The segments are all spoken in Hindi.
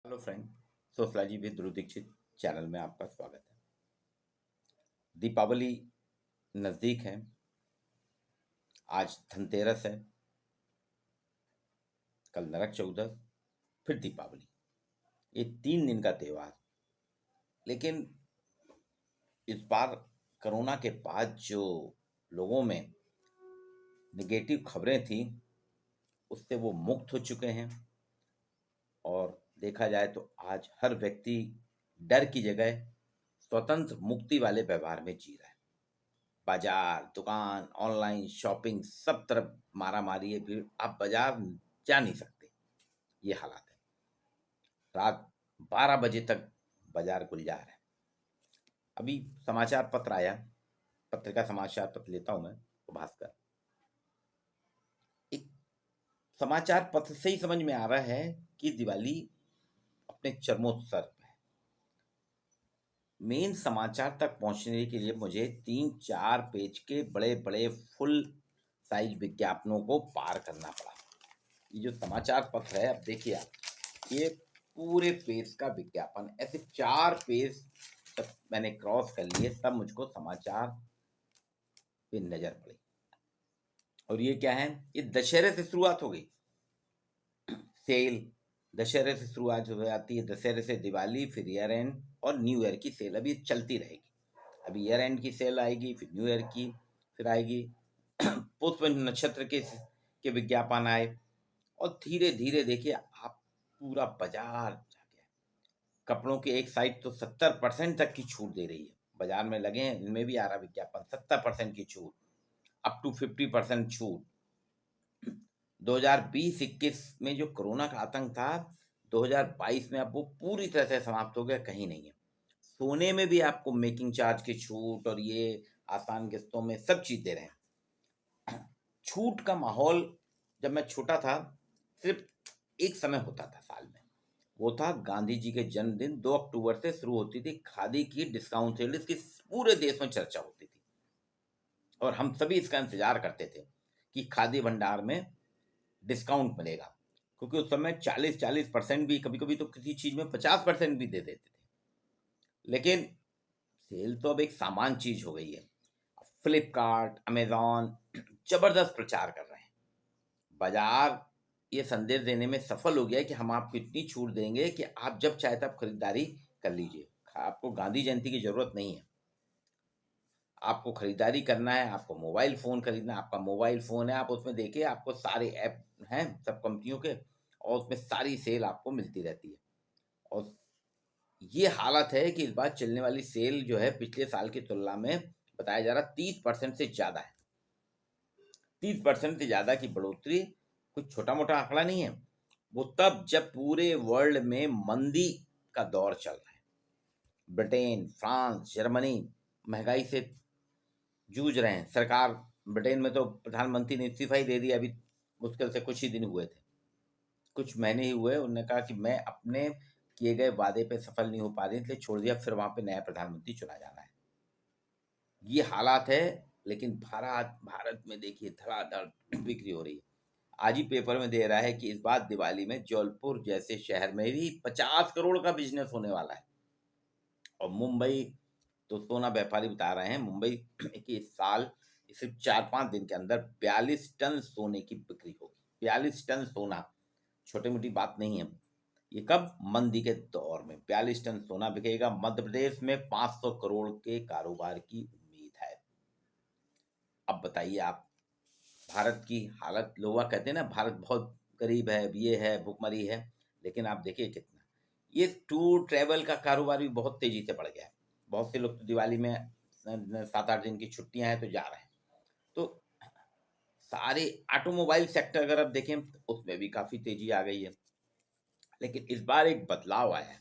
Hello friend, sociology with Dhruv Dikshit channel में आपका स्वागत है। दीपावली नज़दीक है। आज धनतेरस है, कल नरक चौदस, फिर दीपावली। ये 3 दिन का त्यौहार। लेकिन इस बार कोरोना के बाद जो लोगों में नेगेटिव खबरें थी उससे वो मुक्त हो चुके हैं। और देखा जाए तो आज हर व्यक्ति डर की जगह स्वतंत्र मुक्ति वाले व्यवहार में जी रहा है। बाजार, दुकान, ऑनलाइन शॉपिंग, सब तरफ मारा मारी है, भीड़। आप बाजार जा नहीं सकते, ये हालात है। रात 12 बजे तक बाजार गुलजार है। अभी समाचार पत्र आया, पत्रिका समाचार पत्र लेता हूं मैं, भास्कर। एक समाचार पत्र से ही समझ में आ रहा है कि दिवाली अपने चरमोत्सव पे है। मेन समाचार तक पहुंचने के लिए मुझे 3-4 पेज के बड़े बड़े फुल साइज विज्ञापनों को पार करना पड़ा। ये जो समाचार पत्र है, अब देखिए आप, ये पूरे पेज का विज्ञापन, ऐसे 4 पेज जब मैंने क्रॉस कर लिए तब मुझको समाचार पे नजर पड़ी। और ये क्या है? ये दशहरे से शुरुआत हो गई। सेल दशहरे से शुरुआत हो जाती है, दशहरे से दिवाली, फिर ईयर एंड और न्यू ईयर की सेल अभी चलती रहेगी। अभी ईयर एंड की सेल आएगी, फिर न्यू ईयर की फिर आएगी। पुष्प नक्षत्र के विज्ञापन आए। और धीरे धीरे देखिए आप, पूरा बाजार जा गया। कपड़ों की एक साइड तो 70% तक की छूट दे रही है, बाजार में लगे हैं, इनमें भी आ रहा विज्ञापन, 70% की छूट, अप टू 50% छूट। 2020-21 में जो कोरोना का आतंक था, 2022 में अब वो पूरी तरह से समाप्त हो गया, कहीं नहीं है। सोने में भी आपको मेकिंग चार्ज की छूट और ये आसान किस्तों में सब चीज दे रहे हैं। छूट का माहौल जब मैं छोटा था सिर्फ एक समय होता था साल में, वो था गांधी जी के जन्मदिन। 2 अक्टूबर से शुरू होती थी खादी की डिस्काउंट सेल, इसकी पूरे देश में चर्चा होती थी और हम सभी इसका इंतजार करते थे कि खादी भंडार में डिस्काउंट मिलेगा, क्योंकि उस समय 40% भी, कभी कभी तो किसी चीज में 50% भी दे देते थे। लेकिन सेल तो अब एक सामान चीज हो गई है। फ्लिपकार्ट, अमेजॉन जबरदस्त प्रचार कर रहे हैं। बाजार ये संदेश देने में सफल हो गया है कि हम आपको इतनी छूट देंगे कि आप जब चाहे तब खरीदारी कर लीजिए। आपको गांधी जयंती की जरूरत नहीं है। आपको खरीदारी करना है, आपको मोबाइल फ़ोन खरीदना है, आपका मोबाइल फ़ोन है, आप उसमें देखिए, आपको सारे ऐप हैं सब कंपनियों के, और उसमें सारी सेल आपको मिलती रहती है। और ये हालत है कि इस बार चलने वाली सेल जो है पिछले साल की तुलना में बताया जा रहा 30% से ज़्यादा है। 30% से ज़्यादा की बढ़ोतरी कुछ छोटा मोटा आंकड़ा नहीं है। वो तब जब पूरे वर्ल्ड में मंदी का दौर चल रहा है। ब्रिटेन, फ्रांस, जर्मनी महंगाई से जूझ रहे हैं। सरकार, ब्रिटेन में तो प्रधानमंत्री ने इस्तीफा ही दे दिया, अभी मुश्किल से कुछ ही दिन हुए थे, कुछ महीने ही हुए। उन्होंने कहा कि मैं अपने किए गए वादे पे सफल नहीं हो पा रही, इसलिए छोड़ दिया, फिर वहां पे नया प्रधानमंत्री चुना जाना है। ये हालात है। लेकिन भारत भारत में देखिए धड़ाधड़ बिक्री हो रही है। आज ही पेपर में दे रहा है कि इस बार दिवाली में जौलपुर जैसे शहर में भी 50 करोड़ का बिजनेस होने वाला है। और मुंबई, तो सोना व्यापारी बता रहे हैं, मुंबई कि इस साल सिर्फ 4-5 दिन के अंदर 42 टन सोने की बिक्री होगी। 42 टन सोना छोटी मोटी बात नहीं है। ये कब? मंदी के दौर में 42 टन सोना बिकेगा। मध्य प्रदेश में 500 करोड़ के कारोबार की उम्मीद है। अब बताइए आप, भारत की हालत, लोग कहते हैं ना भारत बहुत गरीब है, ये है, भुखमरी है। लेकिन आप देखिए कितना ये टूर ट्रैवल का कारोबार भी बहुत तेजी से बढ़ गया है। बहुत से लोग तो दिवाली में 7-8 दिन की छुट्टियां हैं तो जा रहे हैं। तो सारे ऑटोमोबाइल सेक्टर अगर आप देखें तो उसमें भी काफी तेजी आ गई है। लेकिन इस बार एक बदलाव आया है।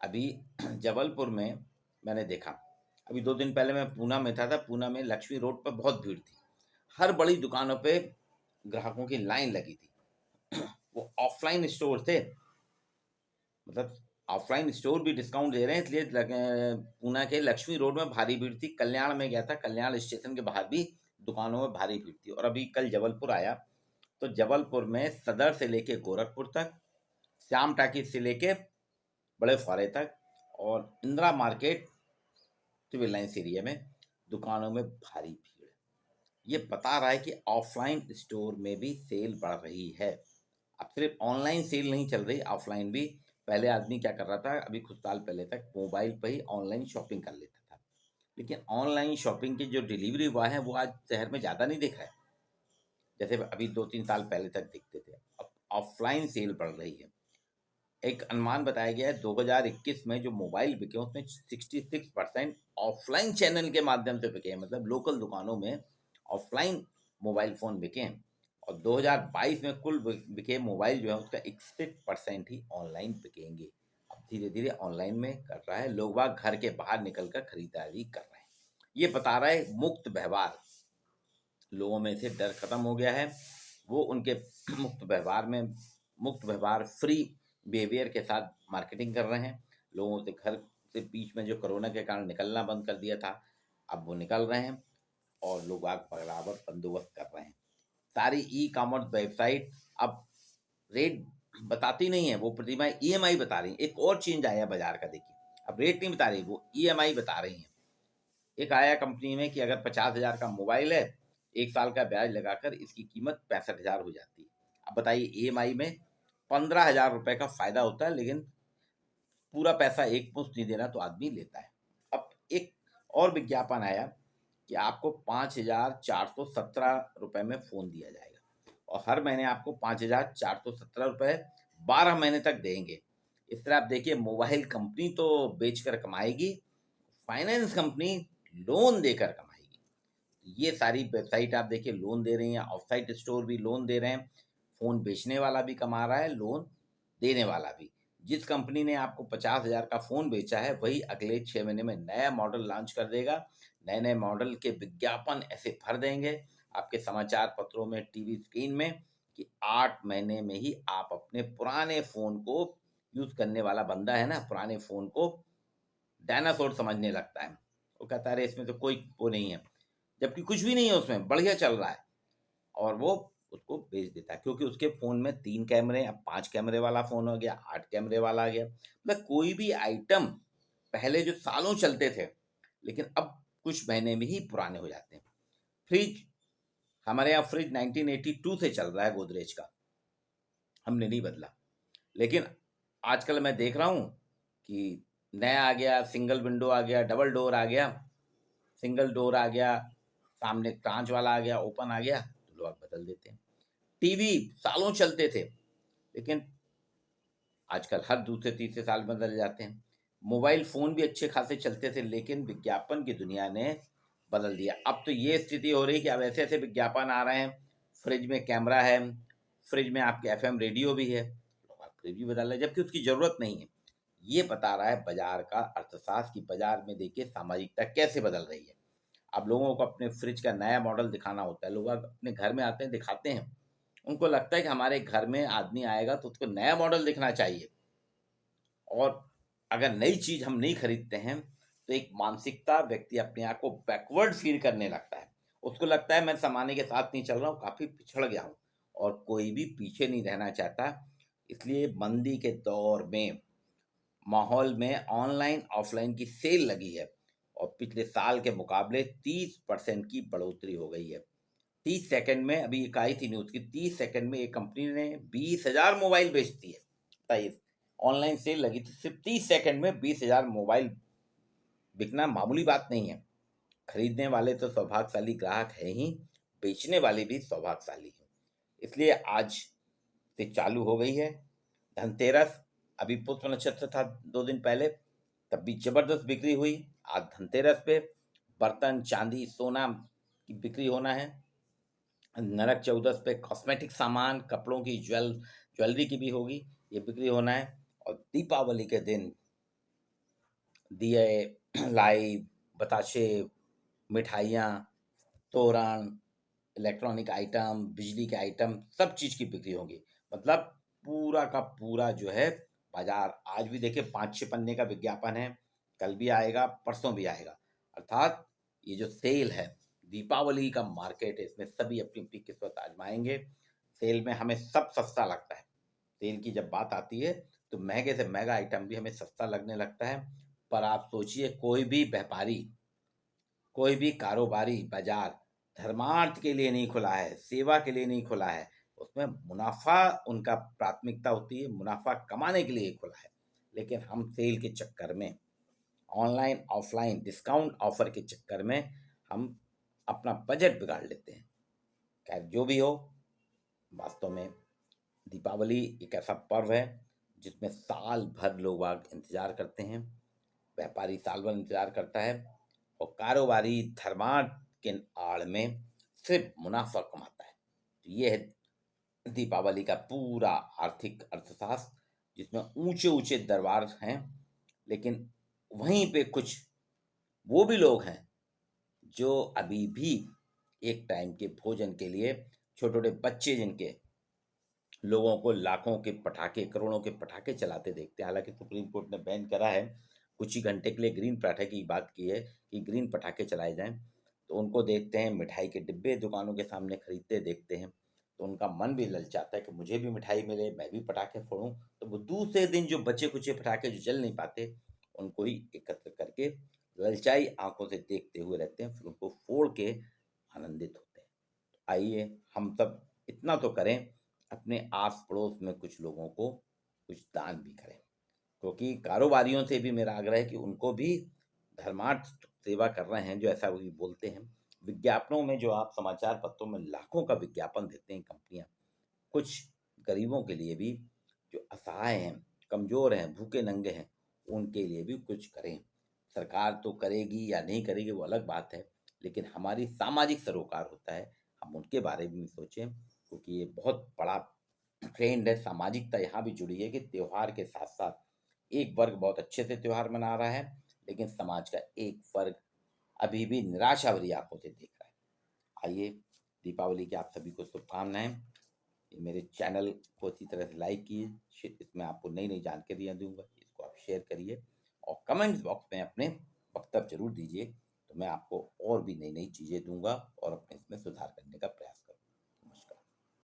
अभी जबलपुर में मैंने देखा, अभी 2 दिन पहले मैं पूना में था, पूना में लक्ष्मी रोड पर बहुत भीड़ थी। हर बड़ी दुकानों पे ग्राहकों की लाइन लगी थी। वो ऑफलाइन स्टोर थे, मतलब ऑफलाइन स्टोर भी डिस्काउंट दे रहे हैं, इसलिए पूना के लक्ष्मी रोड में भारी भीड़ थी। कल्याण में गया था, कल्याण स्टेशन के बाहर भी दुकानों में भारी भीड़ थी। और अभी कल जबलपुर आया तो जबलपुर में सदर से लेके गोरखपुर तक श्याम टाकीज से लेके बड़े फुहारे तक और Indira market civil lines area में दुकानों में भारी भीड़ है। ये बता रहा है कि ऑफलाइन स्टोर में भी सेल बढ़ रही है। अब सिर्फ ऑनलाइन सेल नहीं चल रही, ऑफलाइन भी। पहले आदमी क्या कर रहा था, अभी कुछ साल पहले तक मोबाइल पर ही ऑनलाइन शॉपिंग कर लेता था, लेकिन ऑनलाइन शॉपिंग के जो डिलीवरी बॉय हैं वो आज शहर में ज़्यादा नहीं दिख रहा है, जैसे अभी 2-3 साल पहले तक दिखते थे। अब ऑफलाइन सेल बढ़ रही है। एक अनुमान बताया गया है 2021 में जो मोबाइल बिके उसमें 66% ऑफलाइन चैनल के माध्यम से बिके हैं, मतलब लोकल दुकानों में ऑफलाइन मोबाइल फ़ोन बिके हैं। और 2022 में कुल बिके मोबाइल जो है उसका 61% ही ऑनलाइन बिकेंगे। अब धीरे धीरे ऑनलाइन में कर रहा है, लोग बाग घर के बाहर निकल कर खरीदारी कर रहे हैं। ये बता रहा है मुक्त व्यवहार, लोगों में से डर खत्म हो गया है। वो उनके मुक्त व्यवहार फ्री बिहेवियर के साथ मार्केटिंग कर रहे हैं। लोगों से घर से बीच में जो कोरोना के कारण निकलना बंद कर दिया था, अब वो निकल रहे हैं और लोग आग बराबर बंदोबस्त कर रहे हैं। सारी ई कॉमर्स वेबसाइट अब रेट बताती नहीं है, वो प्रतिमा ईएमआई बता रही है। एक और चेंज आया बाजार का, देखिए, अब रेट नहीं बता रही, वो ईएमआई बता रही हैं। एक आया कंपनी में कि अगर 50,000 का मोबाइल है, 1 साल का ब्याज लगाकर इसकी कीमत 65,000 हो जाती है। अब बताइए, ईएमआई में 15,000 रुपये का फायदा होता है, लेकिन पूरा पैसा एक मुश्त नहीं देना तो आदमी लेता है। अब एक और विज्ञापन आया कि आपको 5,417 रुपये में फ़ोन दिया जाएगा और हर महीने आपको 5,417 रुपये 12 महीने तक देंगे। इस तरह आप देखिए, मोबाइल कंपनी तो बेचकर कमाएगी, फाइनेंस कंपनी लोन देकर कमाएगी। ये सारी वेबसाइट आप देखिए लोन दे रही हैं, ऑफसाइट स्टोर भी लोन दे रहे हैं। फ़ोन बेचने वाला भी कमा रहा है, लोन देने वाला भी। जिस कंपनी ने आपको 50,000 का फ़ोन बेचा है, वही अगले 6 महीने में नया मॉडल लॉन्च कर देगा। नए नए मॉडल के विज्ञापन ऐसे भर देंगे आपके समाचार पत्रों में, टीवी स्क्रीन में, कि 8 महीने में ही आप अपने पुराने फ़ोन को, यूज़ करने वाला बंदा है ना, पुराने फ़ोन को डायनासोर समझने लगता है। वो कहता है, अरे इसमें तो कोई वो नहीं है, जबकि कुछ भी नहीं है उसमें, बढ़िया चल रहा है। और वो उसको बेच देता है, क्योंकि उसके फ़ोन में 3 कैमरे, अब 5 कैमरे वाला फ़ोन हो गया, 8 कैमरे वाला आ गया। मतलब कोई भी आइटम पहले जो सालों चलते थे, लेकिन अब कुछ महीने में ही पुराने हो जाते हैं। फ्रिज, हमारे यहाँ फ्रिज 1982 से चल रहा है गोदरेज का, हमने नहीं बदला। लेकिन आजकल मैं देख रहा हूँ कि नया आ गया, सिंगल विंडो आ गया, डबल डोर आ गया, सिंगल डोर आ गया, सामने कांच वाला आ गया, ओपन आ गया, तो लोग बदल देते हैं। टीवी सालों चलते थे, लेकिन आजकल हर दूसरे तीसरे साल बदल जाते हैं। मोबाइल फ़ोन भी अच्छे खासे चलते थे, लेकिन विज्ञापन की दुनिया ने बदल दिया। अब तो ये स्थिति हो रही है कि अब ऐसे ऐसे विज्ञापन आ रहे हैं, फ्रिज में कैमरा है, फ्रिज में आपके एफएम रेडियो भी है, लोग अब फ्रिज भी बदल रहे हैं, जबकि उसकी ज़रूरत नहीं है। ये बता रहा है बाजार का अर्थशास्त्र, कि बाजार में देखिए सामाजिकता कैसे बदल रही है। अब लोगों को अपने फ्रिज का नया मॉडल दिखाना होता है, लोग अब अपने घर में आते हैं, दिखाते हैं। उनको लगता है कि हमारे घर में आदमी आएगा तो उसको नया मॉडल दिखना चाहिए। और अगर नई चीज़ हम नहीं खरीदते हैं, तो एक मानसिकता, व्यक्ति अपने आप को बैकवर्ड फील करने लगता है। उसको लगता है मैं ज़माने के साथ नहीं चल रहा हूँ, काफ़ी पिछड़ गया हूँ। और कोई भी पीछे नहीं रहना चाहता। इसलिए मंदी के दौर में, माहौल में ऑनलाइन ऑफलाइन की सेल लगी है और पिछले साल के मुकाबले 30% की बढ़ोतरी हो गई है। 30 सेकंड में, अभी एक आई थी न्यूज़ की, 30 सेकंड में एक कंपनी ने 20,000 मोबाइल बेच दिए। बताइए, ऑनलाइन सेल लगी थी, सिर्फ 30 सेकंड में 20,000 मोबाइल बिकना मामूली बात नहीं है। खरीदने वाले तो सौभाग्यशाली ग्राहक हैं ही, बेचने वाले भी सौभाग्यशाली हैं। इसलिए आज से चालू हो गई है धनतेरस। अभी पुष्प नक्षत्र था 2 दिन पहले, तब भी जबरदस्त बिक्री हुई। आज धनतेरस पे बर्तन, चांदी, सोना की बिक्री होना है। नरक चौदस पे कॉस्मेटिक सामान, कपड़ों की ज्वेलरी की भी होगी, ये बिक्री होना है। और दीपावली के दिन दिए, लाई, बताशे, मिठाइयाँ, तोरण, इलेक्ट्रॉनिक आइटम, बिजली के आइटम, सब चीज़ की बिक्री होगी। मतलब पूरा का पूरा जो है बाजार, आज भी देखिए 5-6 पन्ने का विज्ञापन है, कल भी आएगा, परसों भी आएगा। अर्थात ये जो सेल है, दीपावली का मार्केट है, इसमें सभी अपनी अपनी किस्मत आजमाएंगे। सेल में हमें सब सस्ता लगता है, तेल की जब बात आती है तो महंगे से महंगा आइटम भी हमें सस्ता लगने लगता है। पर आप सोचिए, कोई भी व्यापारी, कोई भी कारोबारी बाजार धर्मार्थ के लिए नहीं खुला है, सेवा के लिए नहीं खुला है। उसमें मुनाफा उनका प्राथमिकता होती है, मुनाफा कमाने के लिए खुला है। लेकिन हम सेल के चक्कर में, ऑनलाइन ऑफलाइन डिस्काउंट ऑफर के चक्कर में हम अपना बजट बिगाड़ लेते हैं। खैर जो भी हो, वास्तव में दीपावली एक ऐसा पर्व है जिसमें साल भर लोग बाग इंतजार करते हैं, व्यापारी साल भर इंतजार करता है, और कारोबारी धर्मार्थ के आड़ में सिर्फ मुनाफा कमाता है। तो ये है दीपावली का पूरा आर्थिक अर्थशास्त्र, जिसमें ऊंचे ऊंचे दरबार हैं, लेकिन वहीं पे कुछ वो भी लोग हैं जो अभी भी एक टाइम के भोजन के लिए, छोटे छोटे बच्चे जिनके, लोगों को लाखों के पटाखे, करोड़ों के पटाखे चलाते देखते हैं। हालांकि सुप्रीम कोर्ट ने बैन करा है, कुछ ही घंटे के लिए ग्रीन पटाखे की बात की है कि ग्रीन पटाखे चलाए जाएं, तो उनको देखते हैं मिठाई के डिब्बे दुकानों के सामने खरीदते देखते हैं, तो उनका मन भी ललचाता है कि मुझे भी मिठाई मिले, मैं भी पटाखे फोड़ूं। तो वो दूसरे दिन जो बचे कुचे पटाखे जो जल नहीं पाते, उनको ही एकत्र करके ललचाई आंखों से देखते हुए रहते हैं, फिर उनको फोड़ के आनंदित होते हैं। आइए हम सब इतना तो करें, अपने आस पड़ोस में कुछ लोगों को कुछ दान भी करें, क्योंकि कारोबारियों से भी मेरा आग्रह है कि उनको भी धर्मार्थ सेवा कर रहे हैं जो ऐसा भी बोलते हैं। विज्ञापनों में जो आप समाचार पत्रों में लाखों का विज्ञापन देते हैं कंपनियां, कुछ गरीबों के लिए भी, जो असहाय हैं, कमजोर हैं, भूखे नंगे हैं, उनके लिए भी कुछ करें। सरकार तो करेगी या नहीं करेगी वो अलग बात है, लेकिन हमारी सामाजिक सरोकार होता है, हम उनके बारे में भी सोचें, क्योंकि ये बहुत बड़ा ट्रेंड है। सामाजिकता यहाँ भी जुड़ी है कि त्योहार के साथ साथ एक वर्ग बहुत अच्छे से त्योहार मना रहा है, लेकिन समाज का एक वर्ग अभी भी निराशा भरी आंखों से देख रहा है। आइए, दीपावली की आप सभी को शुभकामनाएं। मेरे चैनल को इसी तरह से लाइक कीजिए, इसमें आपको नई नई जानकारियाँ दूंगा, इसको आप शेयर करिए और कमेंट्स बॉक्स में अपने वक्तव्य जरूर दीजिए, तो मैं आपको और भी नई नई चीज़ें दूंगा और अपने इसमें सुधार करने का प्रयास